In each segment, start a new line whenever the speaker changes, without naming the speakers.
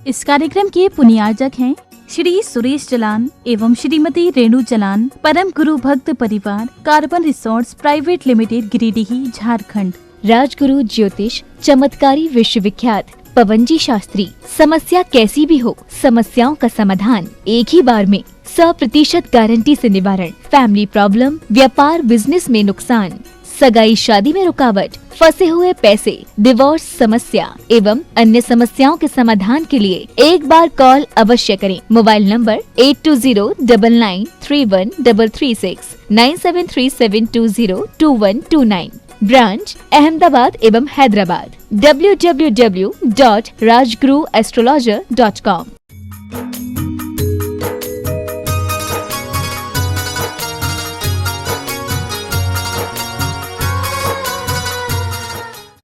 इस कार्यक्रम के पुण्यार्जक हैं श्री सुरेश चलान एवं श्रीमती रेणु चलान, परम गुरु भक्त परिवार, carbon resorts private limited, Giridih, Jharkhand.
Rajguru ज्योतिष चमत्कारी विश्वविख्यात पवन जी शास्त्री। समस्या कैसी भी हो, समस्याओं का समाधान एक ही बार में, 100% गारंटी से निवारण। फैमिली प्रॉब्लम, व्यापार बिजनेस में नुकसान, सगाई शादी में रुकावट, फंसे हुए पैसे, डिवोर्स समस्या एवं अन्य समस्याओं के समाधान के लिए एक बार कॉल अवश्य करें। Mobile number 8209931336, 9737202129। ब्रांच अहमदाबाद एवं हैदराबाद। www.rajguruastrologer.com।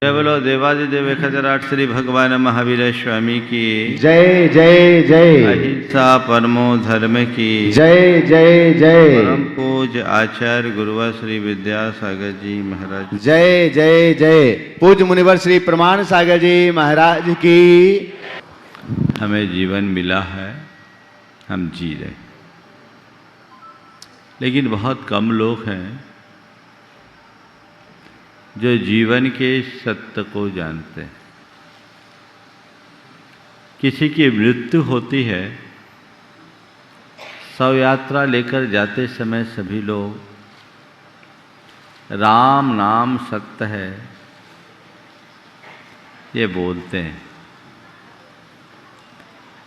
जय बोलो देवादिदेव खजराट श्री भगवान महावीर स्वामी की
जय जय जय।
अहिंसा परमो धर्म की
जय जय जय।
परम पूज्य आचार्य गुरुवर श्री विद्यासागर जी महाराज
जय जय जय। पूज्य मुनिवर श्री प्रमाण सागर जी महाराज की।
हमें जीवन मिला है, हम जी रहे, लेकिन बहुत कम लोग हैं जो जीवन के सत्य को जानते हैं। किसी की मृत्यु होती है, शव यात्रा लेकर जाते समय सभी लोग राम नाम सत्य है ये बोलते हैं,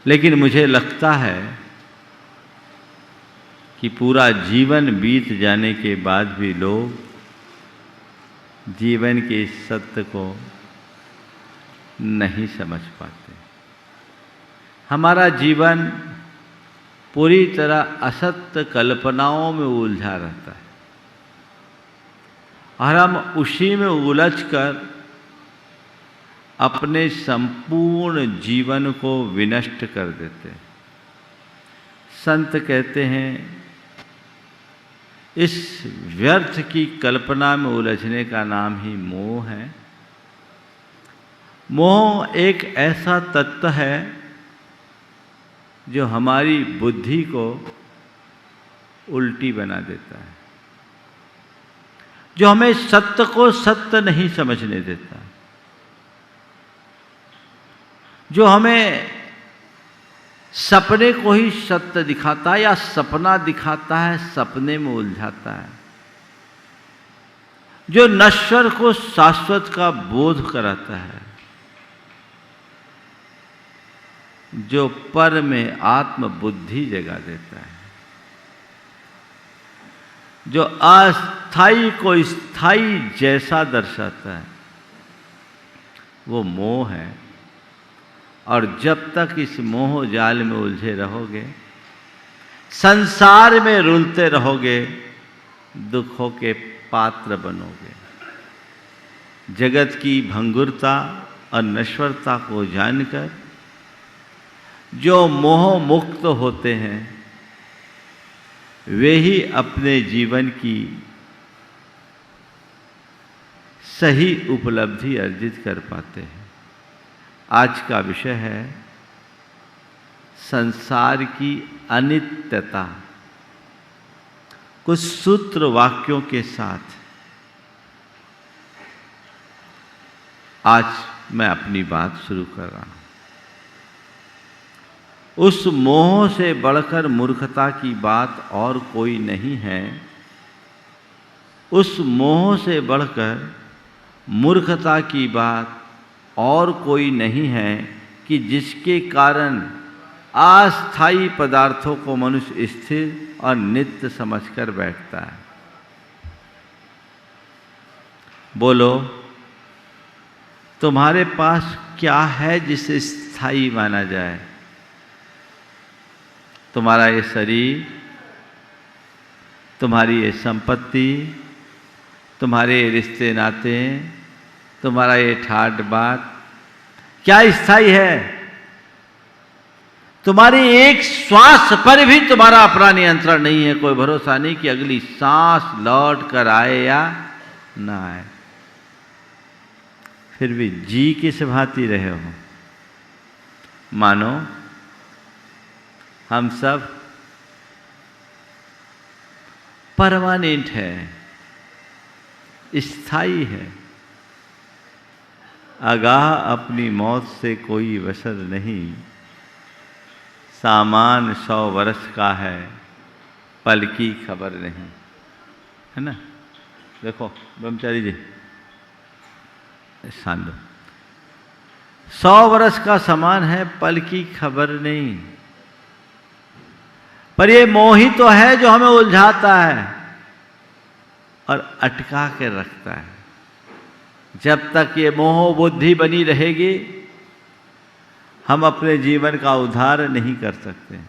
लेकिन मुझे लगता है कि पूरा जीवन बीत जाने के बाद भी लोग जीवन के इस सत्य को नहीं समझ पाते। हमारा जीवन पूरी तरह असत्य कल्पनाओं में उलझा रहता है और हम उसी में उलझकर अपने संपूर्ण जीवन को विनष्ट कर देते हैं। संत कहते हैं इस व्यर्थ की कल्पना में उलझने का नाम ही मोह है। मोह एक ऐसा तत्व है जो हमारी बुद्धि को उल्टी बना देता है, जो हमें सत्य को सत्य नहीं समझने देता, जो हमें सपने को ही सत्य दिखाता है या सपना दिखाता है, सपने में उलझाता है, जो नश्वर को शाश्वत का बोध कराता है, जो पर में आत्म बुद्धि जगा देता है, जो अस्थाई को स्थाई जैसा दर्शाता है, वो मोह है। और जब तक इस मोह जाल में उलझे रहोगे, संसार में रुलते रहोगे, दुखों के पात्र बनोगे। जगत की भंगुरता और नश्वरता को जानकर जो मोह मुक्त होते हैं वे ही अपने जीवन की सही उपलब्धि अर्जित कर पाते हैं। आज का विषय है संसार की अनित्यता। कुछ सूत्र वाक्यों के साथ आज मैं अपनी बात शुरू कर रहा हूं। उस मोह से बढ़कर मूर्खता की बात और कोई नहीं है। उस मोह से बढ़कर मूर्खता की बात और कोई नहीं है कि जिसके कारण अस्थायी पदार्थों को मनुष्य स्थिर और नित्य समझकर बैठता है। बोलो, तुम्हारे पास क्या है जिसे स्थायी माना जाए? तुम्हारा ये शरीर, तुम्हारी ये संपत्ति, तुम्हारे ये रिश्ते नाते, तुम्हारा ये ठाट बाट क्या स्थायी है? तुम्हारी एक श्वास पर भी तुम्हारा अपना नियंत्रण नहीं है। कोई भरोसा नहीं कि अगली सांस लौट कर आए या ना आए। फिर भी जी किस भांति रहे हो? मानो हम सब परमानेंट है, स्थायी है। आगाह अपनी मौत से कोई वसर नहीं, सामान 100 वर्ष का है, पल की खबर नहीं। है ना? देखो ब्रह्मचारी जी, शान दो। 100 वर्ष का सामान है, पल की खबर नहीं। पर ये मोह ही तो है जो हमें उलझाता है और अटका के रखता है। जब तक ये मोह बुद्धि बनी रहेगी, हम अपने जीवन का उद्धार नहीं कर सकते।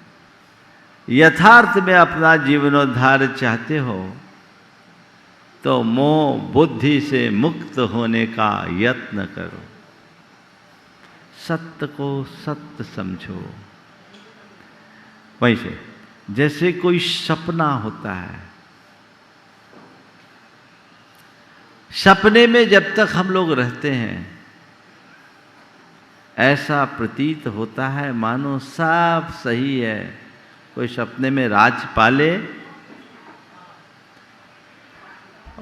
यथार्थ में अपना जीवनोद्धार चाहते हो तो मोह बुद्धि से मुक्त होने का यत्न करो। सत्य को सत्य समझो। वैसे जैसे कोई सपना होता है, सपने में जब तक हम लोग रहते हैं ऐसा प्रतीत होता है मानो सब सही है। कोई सपने में राज पाले,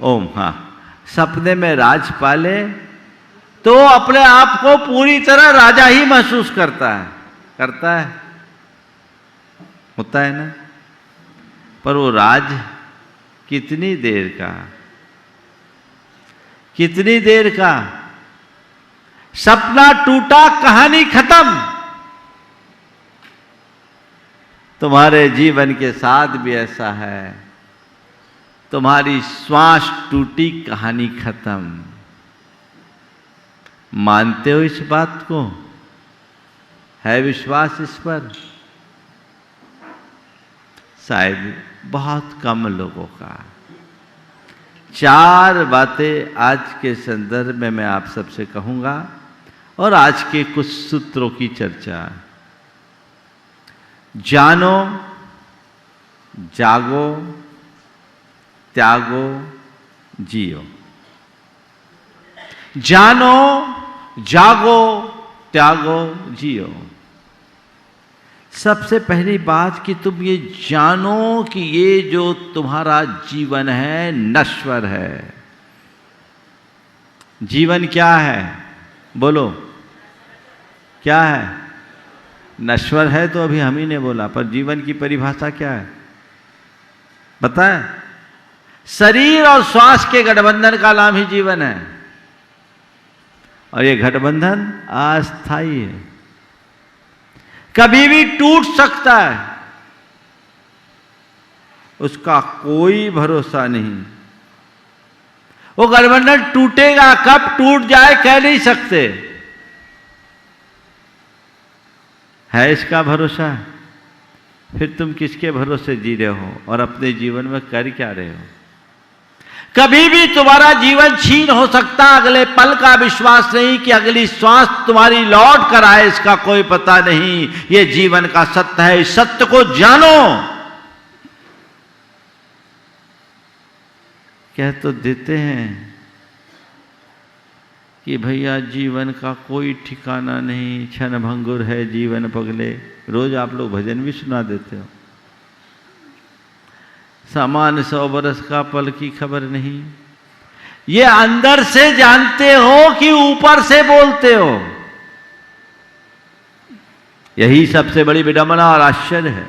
ओम, हाँ, सपने में राज पाले तो अपने आप को पूरी तरह राजा ही महसूस करता है, होता है ना। पर वो राज कितनी देर का, सपना टूटा, कहानी खत्म। तुम्हारे जीवन के साथ भी ऐसा है। तुम्हारी श्वास टूटी, कहानी खत्म। मानते हो इस बात को? है विश्वास इस पर? शायद बहुत कम लोगों का। 4 बातें आज के संदर्भ में मैं आप सबसे कहूंगा और आज के कुछ सूत्रों की चर्चा। जानो, जागो, त्यागो, जियो। जानो, जागो, त्यागो, जियो। सबसे पहली बात कि तुम ये जानो कि ये जो तुम्हारा जीवन है नश्वर है। जीवन क्या है? बोलो, क्या है? नश्वर है तो अभी हम ही ने बोला, पर जीवन की परिभाषा क्या है पता है? शरीर और श्वास के गठबंधन का नाम ही जीवन है। और ये गठबंधन अस्थायी है, कभी भी टूट सकता है, उसका कोई भरोसा नहीं। वो गठबंधन टूटेगा, कब टूट जाए कह नहीं सकते। है इसका भरोसा? फिर तुम किसके भरोसे जी रहे हो और अपने जीवन में कर क्या रहे हो? कभी भी तुम्हारा जीवन छीन हो सकता, अगले पल का विश्वास नहीं कि अगली श्वास तुम्हारी लौट कर आए, इसका कोई पता नहीं। ये जीवन का सत्य है, इस सत्य को जानो। कह तो देते हैं कि भैया जीवन का कोई ठिकाना नहीं, क्षण भंगुर है जीवन पगले। रोज आप लोग भजन भी सुना देते हो। सामान 100 बरस का, पल की खबर नहीं। ये अंदर से जानते हो कि ऊपर से बोलते हो? यही सबसे बड़ी विडंबना और आश्चर्य है।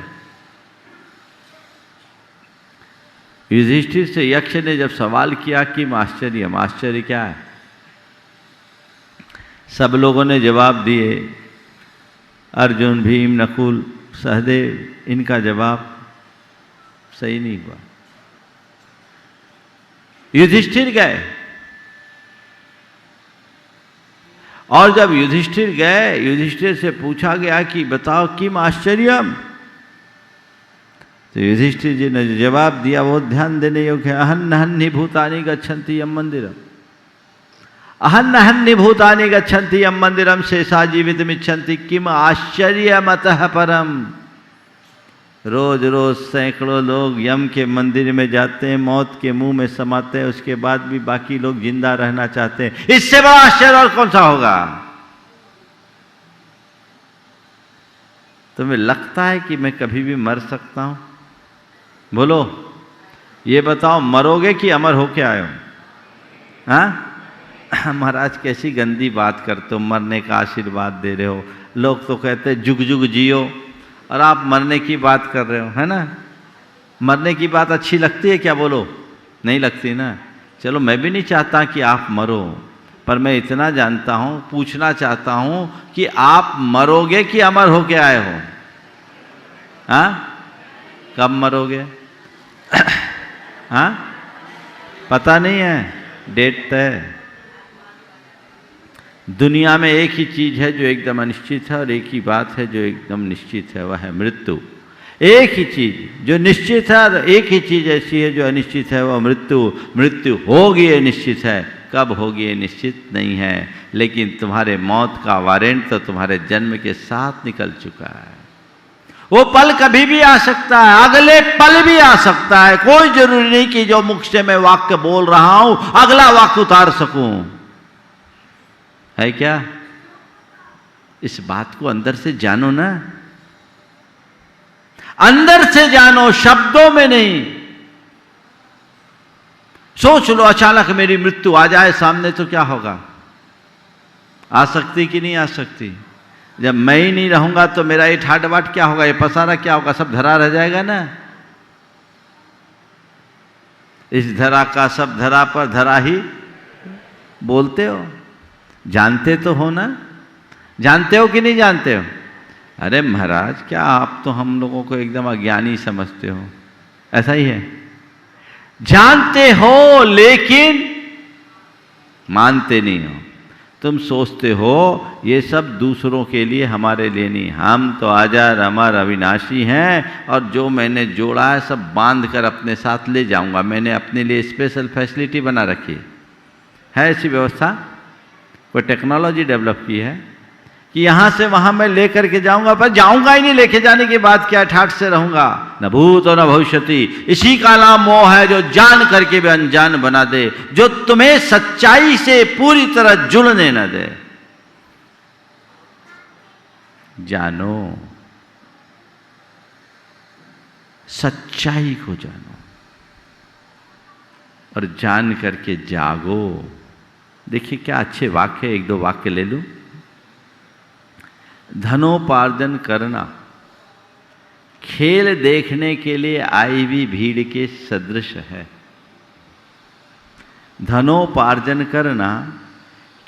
युधिष्ठिर से यक्ष ने जब सवाल किया कि आश्चर्य क्या है, सब लोगों ने जवाब दिए। अर्जुन, भीम, नकुल, सहदेव, इनका जवाब सही नहीं हुआ। युधिष्ठिर गए, और जब युधिष्ठिर गए, युधिष्ठिर से पूछा गया कि बताओ किम आश्चर्यम, तो युधिष्ठिर जी ने जवाब दिया वो ध्यान देने योग्य है। अहन्नहन्नि भूतानि गच्छन्ति यम मंदिरम, अहन्नहन्नि भूतानि गच्छन्ति यम मंदिरम शेषा जीवितमिच्छन्ति किम आश्चर्यमतः परम। रोज रोज सैकड़ों लोग यम के मंदिर में जाते हैं, मौत के मुंह में समाते हैं, उसके बाद भी बाकी लोग जिंदा रहना चाहते हैं। इससे बड़ा आश्चर्य और कौन सा होगा? तुम्हें लगता है कि मैं कभी भी मर सकता हूं? बोलो, ये बताओ, मरोगे कि अमर होके आए हो? हाँ महाराज, कैसी गंदी बात करते हो, मरने का आशीर्वाद दे रहे हो। लोग तो कहते हैं जुग जुग जियो, और आप मरने की बात कर रहे हो, है ना? मरने की बात अच्छी लगती है क्या? बोलो, नहीं लगती ना। चलो, मैं भी नहीं चाहता कि आप मरो, पर मैं इतना जानता हूं, पूछना चाहता हूं कि आप मरोगे कि अमर होके आए हो? हाँ, कब मरोगे? हाँ, पता नहीं है, डेट तय। दुनिया में एक ही चीज है जो एकदम अनिश्चित है, और एक ही बात है जो एकदम निश्चित है, वह है मृत्यु। एक ही चीज जो निश्चित है, और एक ही चीज ऐसी है जो अनिश्चित है, वह मृत्यु। मृत्यु होगी, ये निश्चित है, कब होगी ये निश्चित नहीं है, लेकिन तुम्हारे मौत का वारंट तो तुम्हारे जन्म के साथ निकल चुका है। वो पल कभी भी आ सकता है, अगले पल भी आ सकता है। कोई जरूरी नहीं कि जो मुख से मैं वाक्य बोल रहा हूं अगला वाक्य उतार सकूं, है क्या? इस बात को अंदर से जानो ना, अंदर से जानो, शब्दों में नहीं। सोच लो, अचानक मेरी मृत्यु आ जाए सामने तो क्या होगा? आ सकती कि नहीं आ सकती? जब मैं ही नहीं रहूंगा तो मेरा ये ठाट बाट क्या होगा, ये पसारा क्या होगा? सब धरा रह जाएगा ना। इस धरा का सब धरा पर धरा ही बोलते हो, जानते तो हो ना? जानते हो कि नहीं जानते हो? अरे महाराज, क्या आप तो हम लोगों को एकदम अज्ञानी समझते हो? ऐसा ही है, जानते हो लेकिन मानते नहीं हो। तुम सोचते हो ये सब दूसरों के लिए, हमारे लिए नहीं। हम तो अजर अमर अविनाशी हैं, और जो मैंने जोड़ा है सब बांध कर अपने साथ ले जाऊंगा। मैंने अपने लिए स्पेशल फैसिलिटी बना रखी है ऐसी व्यवस्था, कोई टेक्नोलॉजी डेवलप की है कि यहां से वहां मैं लेकर के जाऊंगा, पर जाऊंगा ही नहीं। लेके जाने के बाद क्या ठाठ से रहूंगा? न भूत और न भविष्यति। इसी का नाम मोह है, जो जान करके भी अनजान बना दे, जो तुम्हें सच्चाई से पूरी तरह जुड़ने न दे। जानो, सच्चाई को जानो, और जान करके जागो। देखिए क्या अच्छे वाक्य, एक दो वाक्य ले लूं। धनोपार्जन करना खेल देखने के लिए आई हुई भीड़ के सदृश है। धनोपार्जन करना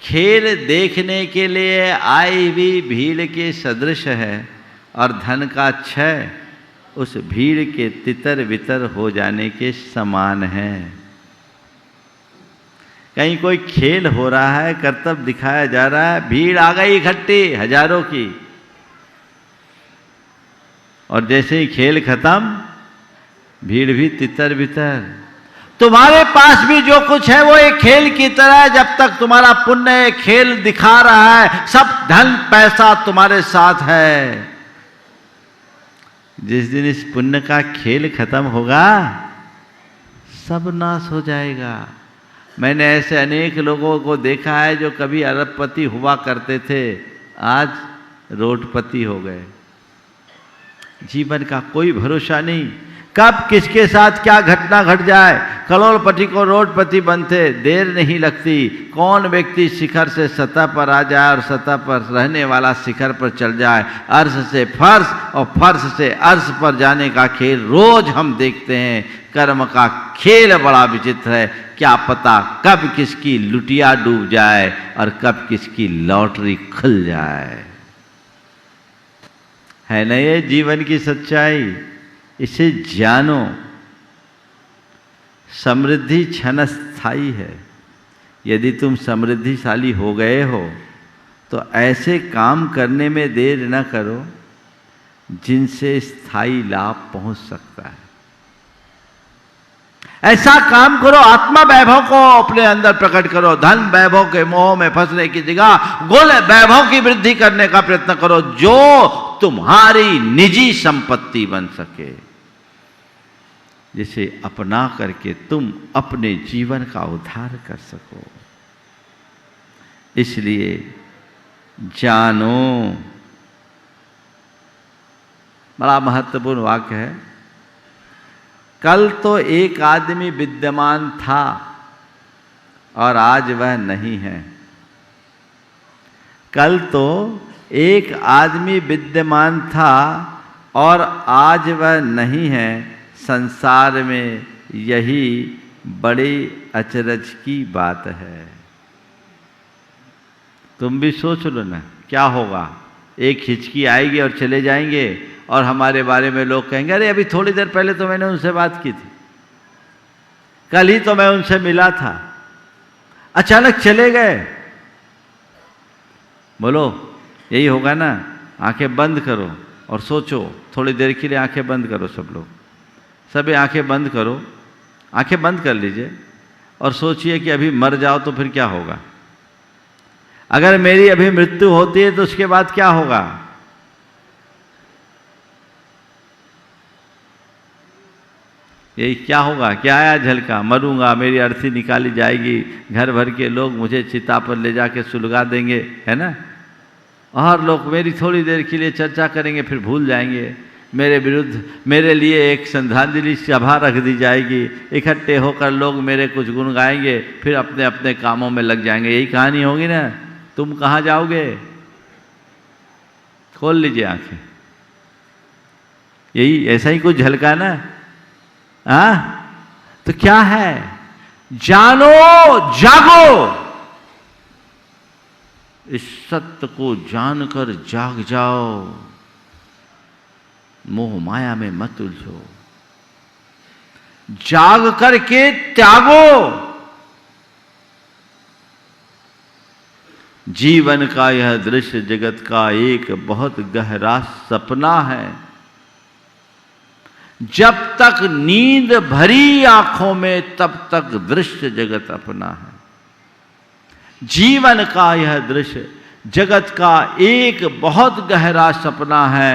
खेल देखने के लिए आई हुई भीड़ के सदृश है, और धन का क्षय उस भीड़ के तितर बितर हो जाने के समान है। कहीं कोई खेल हो रहा है, करतब दिखाया जा रहा है, भीड़ आ गई इकट्ठी हजारों की, और जैसे ही खेल खत्म भीड़ भी तितर बितर। तुम्हारे पास भी जो कुछ है वो एक खेल की तरह है। जब तक तुम्हारा पुण्य खेल दिखा रहा है, सब धन पैसा तुम्हारे साथ है। जिस दिन इस पुण्य का खेल खत्म होगा, सब नाश हो जाएगा। मैंने ऐसे अनेक लोगों को देखा है जो कभी अरबपति हुआ करते थे, आज रोडपति हो गए। जीवन का कोई भरोसा नहीं, कब किसके साथ क्या घटना घट जाए। करोड़पति को रोडपति बनते देर नहीं लगती। कौन व्यक्ति शिखर से सतह पर आ जाए और सतह पर रहने वाला शिखर पर चल जाए। अर्श से फर्श और फर्श से अर्श पर जाने का खेल रोज हम देखते हैं। कर्म का खेल बड़ा विचित्र है। क्या पता कब किसकी लुटिया डूब जाए और कब किसकी लॉटरी खुल जाए। है ना ये जीवन की सच्चाई। इसे जानो। समृद्धि क्षणस्थायी है। यदि तुम समृद्धिशाली हो गए हो तो ऐसे काम करने में देर न करो जिनसे स्थायी लाभ पहुंच सकता है। ऐसा काम करो, आत्मा वैभव को अपने अंदर प्रकट करो। धन वैभव के मोह में फंसने की जगह गुण वैभव की वृद्धि करने का प्रयत्न करो, जो तुम्हारी निजी संपत्ति बन सके, जिसे अपना करके तुम अपने जीवन का उद्धार कर सको। इसलिए जानो बड़ा महत्वपूर्ण वाक्य है। कल तो एक आदमी विद्यमान था और आज वह नहीं है। कल तो एक आदमी विद्यमान था और आज वह नहीं है। संसार में यही बड़ी अचरज की बात है। तुम भी सोच लो ना, क्या होगा? एक हिचकी आएगी और चले जाएंगे और हमारे बारे में लोग कहेंगे, अरे अभी थोड़ी देर पहले तो मैंने उनसे बात की थी, कल ही तो मैं उनसे मिला था, अचानक चले गए। बोलो, यही होगा ना? आंखें बंद करो और सोचो, थोड़ी देर के लिए आंखें बंद करो। सब लोग, सभी आंखें बंद करो, आंखें बंद कर लीजिए और सोचिए कि अभी मर जाओ तो फिर क्या होगा? अगर मेरी अभी मृत्यु होती है तो उसके बाद क्या होगा? यही क्या होगा? क्या आया झलका? मरूंगा, मेरी अर्थी निकाली जाएगी, घर भर के लोग मुझे चिता पर ले जाके सुलगा देंगे, है ना? और लोग मेरी थोड़ी देर के लिए चर्चा करेंगे, फिर भूल जाएंगे। मेरे विरुद्ध, मेरे लिए एक श्रद्धांजलि सभा रख दी जाएगी, इकट्ठे होकर लोग मेरे कुछ गुण गाएंगे, फिर अपने अपने कामों में लग जाएंगे। यही कहानी होगी ना? तुम कहाँ जाओगे? खोल लीजिए आंखें। यही ऐसा ही कुछ झलका ना? तो क्या है? जानो, जागो। इस सत्य को जानकर जाग जाओ, मोह माया में मत उलझो, जाग करके त्यागो। जीवन का यह दृश्य जगत का एक बहुत गहरा सपना है। जब तक नींद भरी आंखों में, तब तक दृश्य जगत अपना है। जीवन का यह दृश्य जगत का एक बहुत गहरा सपना है।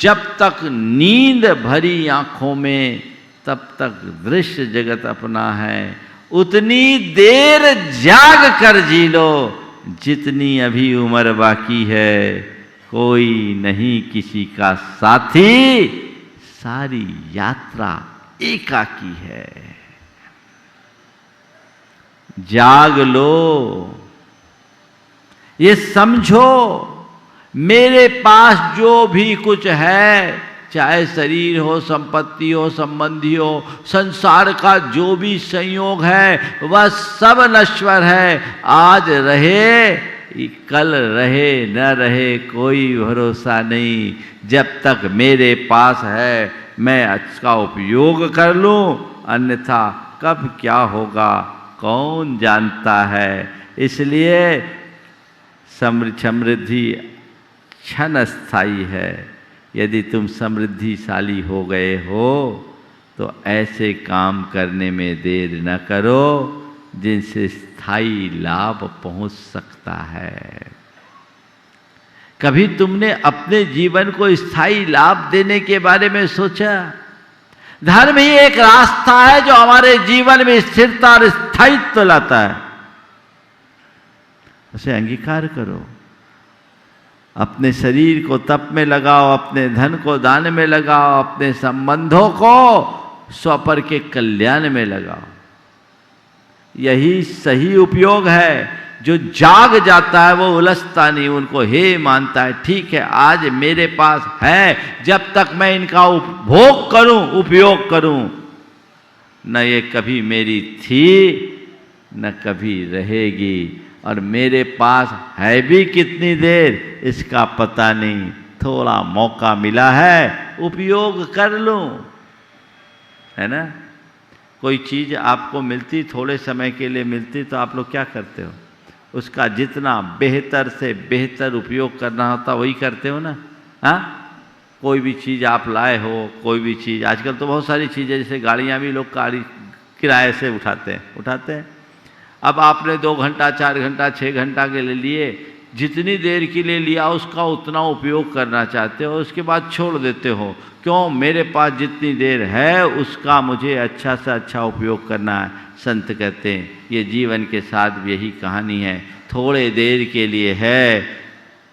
जब तक नींद भरी आंखों में, तब तक दृश्य जगत अपना है। उतनी देर जाग कर जी लो जितनी अभी उम्र बाकी है। कोई नहीं किसी का साथी, सारी यात्रा एकाकी है। जाग लो, ये समझो, मेरे पास जो भी कुछ है, चाहे शरीर हो, संपत्ति हो, संबंधी हो, संसार का जो भी संयोग है, वह सब नश्वर है। आज रहे, कल रहे, न रहे, कोई भरोसा नहीं। जब तक मेरे पास है, मैं इसका उपयोग कर लूं, अन्यथा कब क्या होगा कौन जानता है। इसलिए समृद्धि क्षण स्थायी है। यदि तुम समृद्धिशाली हो गए हो तो ऐसे काम करने में देर न करो जिनसे स्थायी लाभ पहुंच सकता है। कभी तुमने अपने जीवन को स्थायी लाभ देने के बारे में सोचा? धर्म ही एक रास्ता है जो हमारे जीवन में स्थिरता और स्थायित्व लाता है। उसे अंगीकार करो। अपने शरीर को तप में लगाओ, अपने धन को दान में लगाओ, अपने संबंधों को स्वपर के कल्याण में लगाओ। यही सही उपयोग है। जो जाग जाता है वो उलझता नहीं, उनको हे मानता है। ठीक है, आज मेरे पास है, जब तक मैं इनका उपभोग करूं, उपयोग करूं, न ये कभी मेरी थी न कभी रहेगी। और मेरे पास है भी कितनी देर इसका पता नहीं। थोड़ा मौका मिला है, उपयोग कर लूं, है ना? कोई चीज़ आपको मिलती, थोड़े समय के लिए मिलती, तो आप लोग क्या करते हो? उसका जितना बेहतर से बेहतर उपयोग करना होता वही करते हो ना? हाँ, कोई भी चीज़ आप लाए हो, कोई भी चीज़, आजकल तो बहुत सारी चीज़ें, जैसे गाड़ियाँ भी लोग किराए से उठाते हैं। अब आपने 2 घंटा, 4 घंटा, 6 घंटा के लिए जितनी देर के लिए लिया उसका उतना उपयोग करना चाहते हो, उसके बाद छोड़ देते हो। क्यों? मेरे पास जितनी देर है उसका मुझे अच्छा से अच्छा उपयोग करना है। संत कहते हैं ये जीवन के साथ भी यही कहानी है। थोड़े देर के लिए है,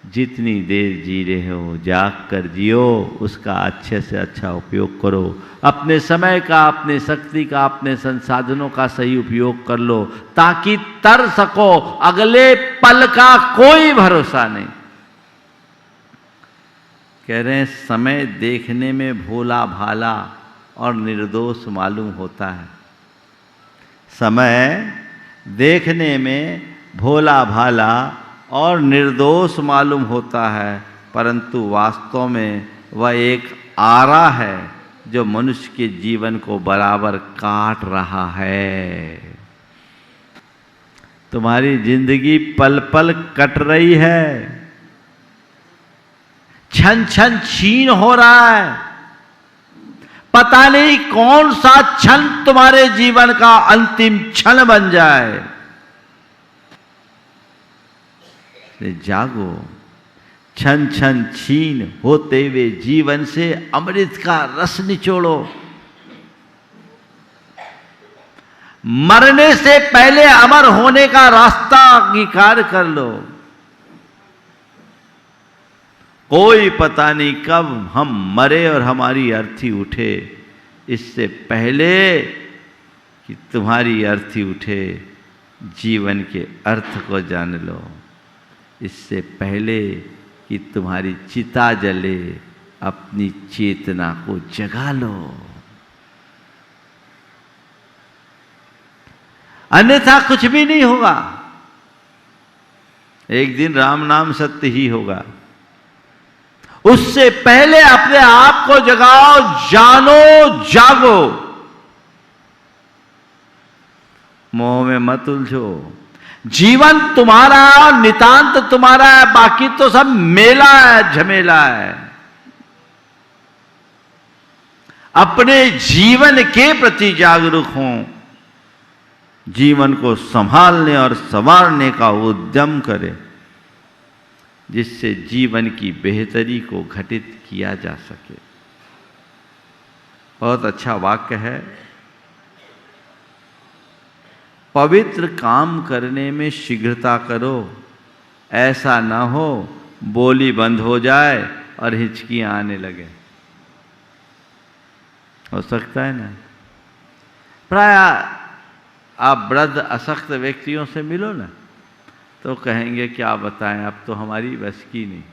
जितनी देर जी रहे हो जाग कर जियो, उसका अच्छे से अच्छा उपयोग करो। अपने समय का, अपने शक्ति का, अपने संसाधनों का सही उपयोग कर लो, ताकि तर सको। अगले पल का कोई भरोसा नहीं। कह रहे हैं समय देखने में भोला भाला और निर्दोष मालूम होता है। समय देखने में भोला भाला और निर्दोष मालूम होता है, परंतु वास्तव में वह एक आरा है जो मनुष्य के जीवन को बराबर काट रहा है। तुम्हारी जिंदगी पल पल कट रही है, क्षण क्षण छीन हो रहा है। पता नहीं कौन सा क्षण तुम्हारे जीवन का अंतिम क्षण बन जाए। जागो, क्षण क्षण छीन होते हुए जीवन से अमृत का रस निचोड़ो। मरने से पहले अमर होने का रास्ता अंगीकार कर लो। कोई पता नहीं कब हम मरे और हमारी अर्थी उठे। इससे पहले कि तुम्हारी अर्थी उठे, जीवन के अर्थ को जान लो। इससे पहले कि तुम्हारी चिता जले, अपनी चेतना को जगा लो, अन्यथा कुछ भी नहीं होगा। एक दिन राम नाम सत्य ही होगा। उससे पहले अपने आप को जगाओ, जानो, जागो। मोह में मत उलझो। जीवन तुम्हारा, नितांत तुम्हारा है, बाकी तो सब मेला है, झमेला है। अपने जीवन के प्रति जागरूक हों, जीवन को संभालने और संवारने का उद्यम करें, जिससे जीवन की बेहतरी को घटित किया जा सके। बहुत अच्छा वाक्य है। पवित्र काम करने में शीघ्रता करो, ऐसा ना हो बोली बंद हो जाए और हिचकियां आने लगे। हो सकता है ना। प्राय आप वृद्ध अशक्त व्यक्तियों से मिलो ना, तो कहेंगे क्या बताएं, अब तो हमारी बस की नहीं।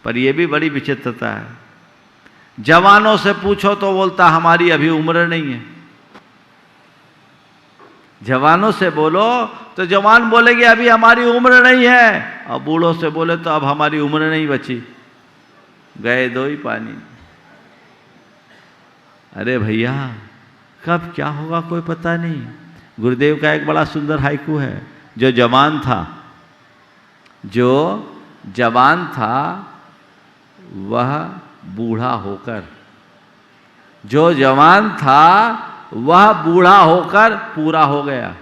पर यह भी बड़ी विचित्रता है। जवानों से पूछो तो बोलता हमारी अभी उम्र नहीं है। जवानों से बोलो तो जवान बोलेंगे अभी हमारी उम्र नहीं है, और बूढ़ों से बोले तो अब हमारी उम्र नहीं बची, गए दो ही पानी। अरे भैया, कब क्या होगा कोई पता नहीं। गुरुदेव का एक बड़ा सुंदर हाइकू है। जो जवान था वह बूढ़ा होकर, जो जवान था वह बूढ़ा होकर पूरा हो गया।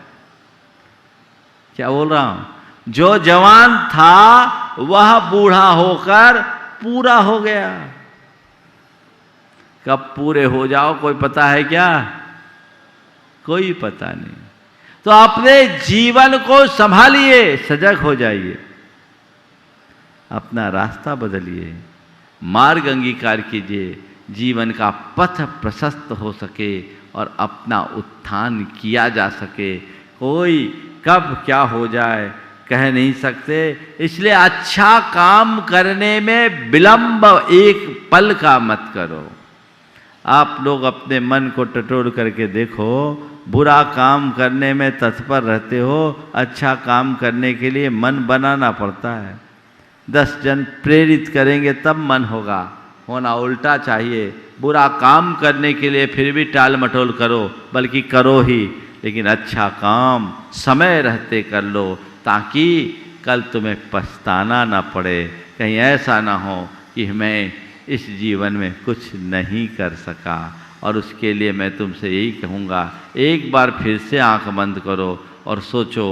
क्या बोल रहा हूं? जो जवान था वह बूढ़ा होकर पूरा हो गया। कब पूरे हो जाओ कोई पता है क्या? कोई पता नहीं। तो अपने जीवन को संभालिए, सजग हो जाइए, अपना रास्ता बदलिए, मार्ग अंगीकार कीजिए, जीवन का पथ प्रशस्त हो सके और अपना उत्थान किया जा सके। कोई कब क्या हो जाए कह नहीं सकते। इसलिए अच्छा काम करने में विलंब एक पल का मत करो। आप लोग अपने मन को टटोल करके देखो, बुरा काम करने में तत्पर रहते हो, अच्छा काम करने के लिए मन बनाना पड़ता है। 10 जन प्रेरित करेंगे तब मन होगा, होना उल्टा चाहिए। बुरा काम करने के लिए फिर भी टाल मटोल करो, बल्कि करो ही, लेकिन अच्छा काम समय रहते कर लो, ताकि कल तुम्हें पछताना ना पड़े। कहीं ऐसा ना हो कि मैं इस जीवन में कुछ नहीं कर सका। और उसके लिए मैं तुमसे यही कहूँगा, एक बार फिर से आंख बंद करो और सोचो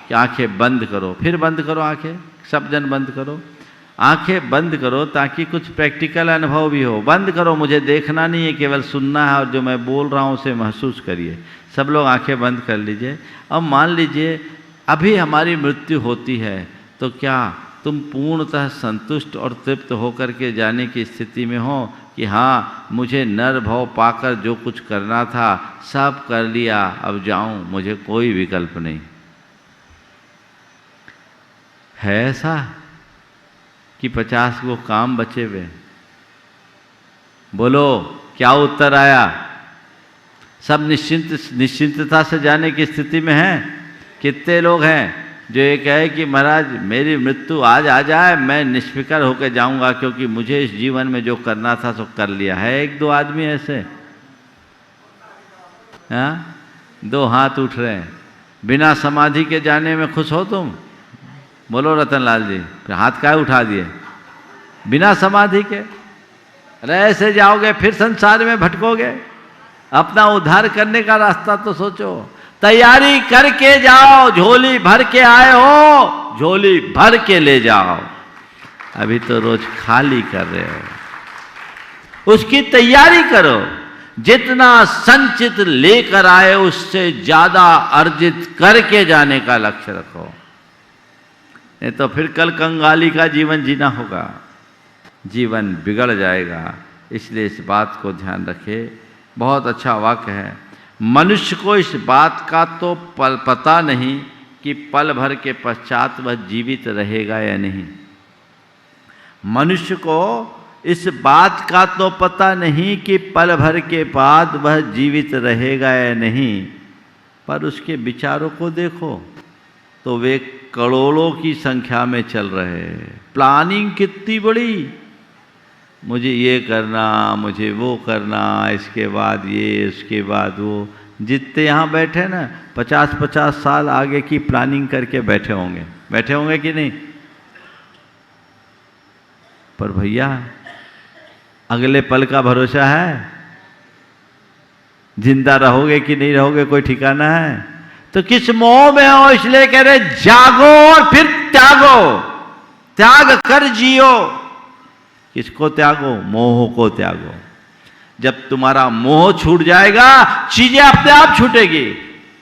कि आंखें बंद करो, फिर बंद करो आंखें, सब जन बंद करो, आंखें बंद करो, ताकि कुछ प्रैक्टिकल अनुभव भी हो। बंद करो, मुझे देखना नहीं है, केवल सुनना है, और जो मैं बोल रहा हूँ उसे महसूस करिए। सब लोग आंखें बंद कर लीजिए। अब मान लीजिए अभी हमारी मृत्यु होती है, तो क्या तुम पूर्णतः संतुष्ट और तृप्त होकर के जाने की स्थिति में हो कि हाँ, मुझे नर भव पाकर जो कुछ करना था सब कर लिया, अब जाऊं, मुझे कोई विकल्प नहीं। है ऐसा कि 50 को काम बचे हुए? बोलो क्या उत्तर आया? सब निश्चिंतता से जाने की स्थिति में हैं? कितने लोग हैं जो ये कहे कि महाराज मेरी मृत्यु आज आ जाए, मैं निष्फिकर होकर जाऊंगा क्योंकि मुझे इस जीवन में जो करना था सो कर लिया? है 1-2 आदमी ऐसे? हाँ, 2 हाथ उठ रहे हैं। बिना समाधि के जाने में खुश हो तुम? बोलो रतनलाल जी, फिर हाथ काहे उठा दिए? बिना समाधि के? अरे ऐसे जाओगे फिर संसार में भटकोगे। अपना उद्धार करने का रास्ता तो सोचो। तैयारी करके जाओ, झोली भर के आए हो, झोली भर के ले जाओ। अभी तो रोज खाली कर रहे हो, उसकी तैयारी करो। जितना संचित लेकर आए उससे ज्यादा अर्जित करके जाने का लक्ष्य रखो, नहीं तो फिर कल कंगाली का जीवन जीना होगा, जीवन बिगड़ जाएगा। इसलिए इस बात को ध्यान रखे। बहुत अच्छा वाक्य है। मनुष्य को इस बात का तो पता नहीं कि पल भर के पश्चात वह जीवित रहेगा या नहीं। मनुष्य को इस बात का तो पता नहीं कि पल भर के बाद वह जीवित रहेगा या नहीं, पर उसके विचारों को देखो तो वे करोड़ों की संख्या में चल रहे हैं। प्लानिंग कितनी बड़ी, मुझे ये करना, मुझे वो करना, इसके बाद ये, उसके बाद वो। जितने यहाँ बैठे ना 50-50 साल आगे की प्लानिंग करके बैठे होंगे कि नहीं? पर भैया अगले पल का भरोसा है? जिंदा रहोगे कि नहीं रहोगे कोई ठिकाना है? तो किस मोह में हो, इसलिए कह रहे जागो और फिर त्यागो, त्याग कर जियो। किसको त्यागो? मोह को त्यागो। जब तुम्हारा मोह छूट जाएगा चीजें अपने आप छूटेगी,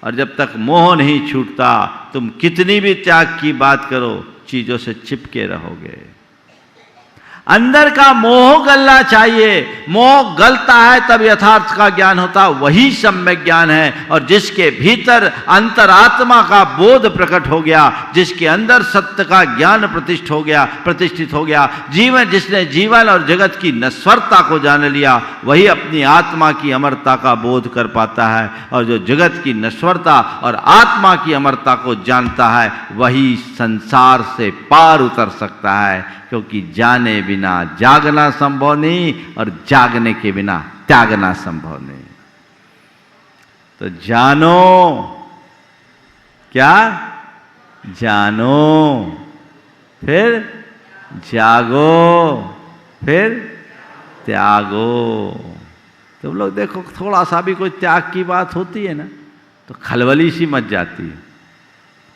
और जब तक मोह नहीं छूटता तुम कितनी भी त्याग की बात करो चीजों से चिपके रहोगे। अंदर का मोह गलना चाहिए। मोह गलता है तब यथार्थ का ज्ञान होता, वही सम्यक ज्ञान है। और जिसके भीतर अंतरात्मा का बोध प्रकट हो गया, जिसके अंदर सत्य का ज्ञान प्रतिष्ठित हो गया, जिसने जीवन और जगत की नश्वरता को जान लिया, वही अपनी आत्मा की अमरता का बोध कर पाता है। और जो जगत की नश्वरता और आत्मा की अमरता को जानता है वही संसार से पार उतर सकता है, क्योंकि जाने बिना जागना संभव नहीं और जागने के बिना त्यागना संभव नहीं। तो जानो, क्या जानो, फिर जागो, फिर त्यागो। तुम लोग देखो थोड़ा सा भी कोई त्याग की बात होती है ना तो खलबली सी मच जाती है।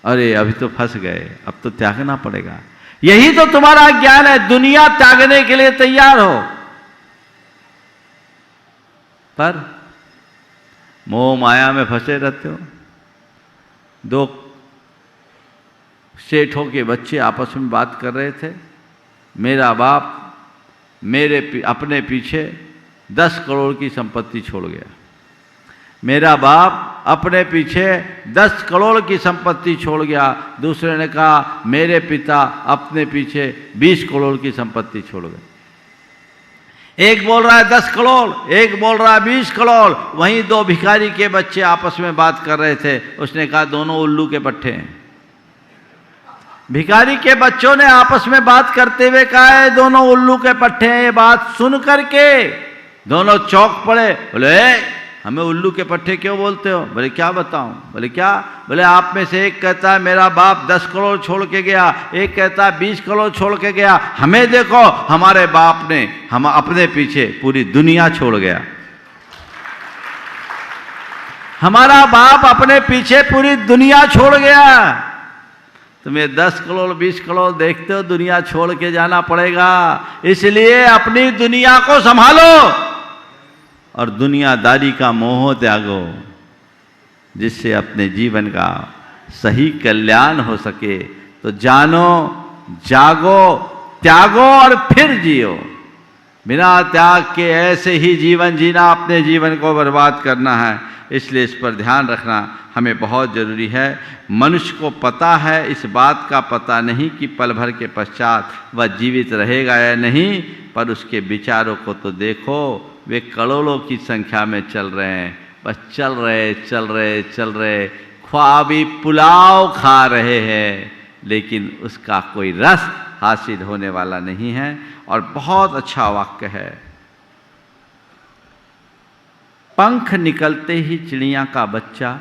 अरे अभी तो फंस गए, अब तो त्यागना पड़ेगा। यही तो तुम्हारा ज्ञान है। दुनिया त्यागने के लिए तैयार हो, पर मोह माया में फंसे रहते हो। 2 सेठों के बच्चे आपस में बात कर रहे थे। मेरा बाप अपने पीछे 10 करोड़ की संपत्ति छोड़ गया। मेरा बाप अपने पीछे 10 करोड़ की संपत्ति छोड़ गया। दूसरे ने कहा मेरे पिता अपने पीछे 20 करोड़ की संपत्ति छोड़ गए। एक बोल रहा है 10 करोड़, एक बोल रहा है 20 करोड़। वहीं 2 भिखारी के बच्चे आपस में बात कर रहे थे। उसने कहा दोनों उल्लू के पट्टे हैं। भिखारी के बच्चों ने आपस में बात करते हुए कहा है दोनों उल्लू के पट्टे हैं। ये बात सुन करके दोनों चौंक पड़े। बोले हमें उल्लू के पट्टे क्यों बोलते हो? बोले क्या बताऊं? बोले क्या? बोले आप में से एक कहता है मेरा बाप 10 करोड़ छोड़ के गया, एक कहता है 20 करोड़ छोड़ के गया। हमें देखो, हमारे बाप ने हम अपने पीछे पूरी दुनिया छोड़ गया। हमारा बाप अपने पीछे पूरी दुनिया छोड़ गया। तुम्हें 10 करोड़ 20 करोड़ देखते हो, दुनिया छोड़ के जाना पड़ेगा। इसलिए अपनी दुनिया को संभालो और दुनियादारी का मोह त्यागो, जिससे अपने जीवन का सही कल्याण हो सके। तो जानो जागो, त्यागो और फिर जियो। बिना त्याग के ऐसे ही जीवन जीना, अपने जीवन को बर्बाद करना है। इसलिए इस पर ध्यान रखना हमें बहुत ज़रूरी है। मनुष्य को पता है, इस बात का पता नहीं कि पल भर के पश्चात वह जीवित रहेगा या नहीं, पर उसके विचारों को तो देखो, वे करोड़ों की संख्या में चल रहे हैं। बस चल रहे, ख्वाबी पुलाव खा रहे हैं, लेकिन उसका कोई रस हासिल होने वाला नहीं है। और बहुत अच्छा वाक्य है, पंख निकलते ही चिड़िया का बच्चा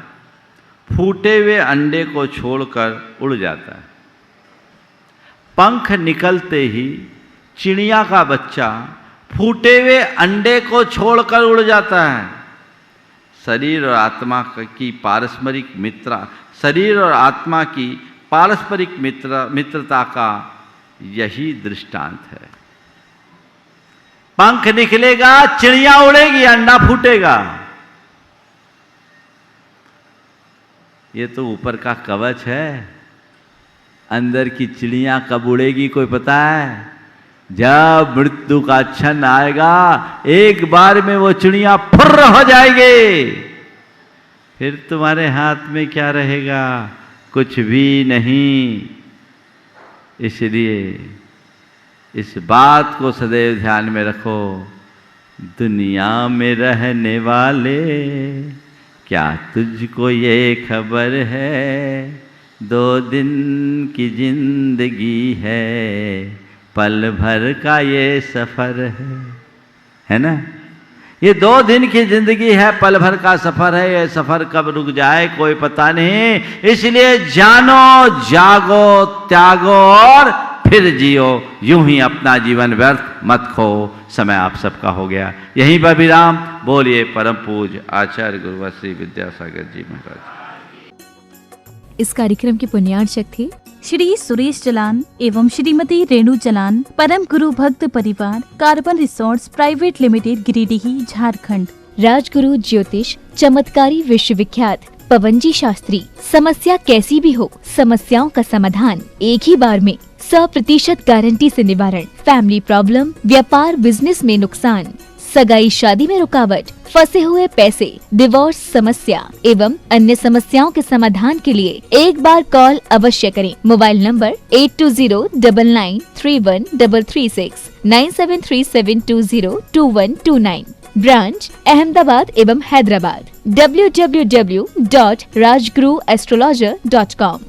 फूटे हुए अंडे को छोड़कर उड़ जाता है। पंख निकलते ही चिड़िया का बच्चा फूटे हुए अंडे को छोड़कर उड़ जाता है। शरीर और आत्मा की पारस्परिक मित्रता का यही दृष्टांत है। पंख निकलेगा, चिड़िया उड़ेगी, अंडा फूटेगा। ये तो ऊपर का कवच है, अंदर की चिड़िया कब उड़ेगी कोई पता है? जब मृत्यु का क्षण आएगा, एक बार में वो चिड़िया फुर्र हो जाएगी। फिर तुम्हारे हाथ में क्या रहेगा? कुछ भी नहीं। इसलिए इस बात को सदैव ध्यान में रखो, दुनिया में रहने वाले, क्या तुझको ये खबर है, 2 दिन की जिंदगी है, पल भर का ये सफर है ना? ये 2 दिन की जिंदगी है, पल भर का सफर है। ये सफर कब रुक जाए कोई पता नहीं। इसलिए जानो, जागो, त्यागो और फिर जियो। यूं ही अपना जीवन व्यर्थ मत खो। समय आप सबका हो गया, यहीं पर विराम। बोलिए परम पूज्य आचार्य गुरुवर श्री विद्यासागर जी महाराज।
इस कार्यक्रम के पुण्यार्चक थे
श्री सुरेश चलान एवं श्रीमती रेणु चलान, परम गुरु भक्त परिवार, carbon resorts private limited, Giridih, Jharkhand.
Rajguru ज्योतिष चमत्कारी विश्वविख्यात पवनजी शास्त्री। समस्या कैसी भी हो, समस्याओं का समाधान एक ही बार में, 100% गारंटी से निवारण। फैमिली प्रॉब्लम, व्यापार बिजनेस में नुकसान, सगाई शादी में रुकावट, फंसे हुए पैसे, डिवोर्स समस्या एवं अन्य समस्याओं के समाधान के लिए एक बार कॉल अवश्य करें। Mobile number 8209931336, 9737202129। ब्रांच अहमदाबाद एवं हैदराबाद। www.rajguruastrologer.com।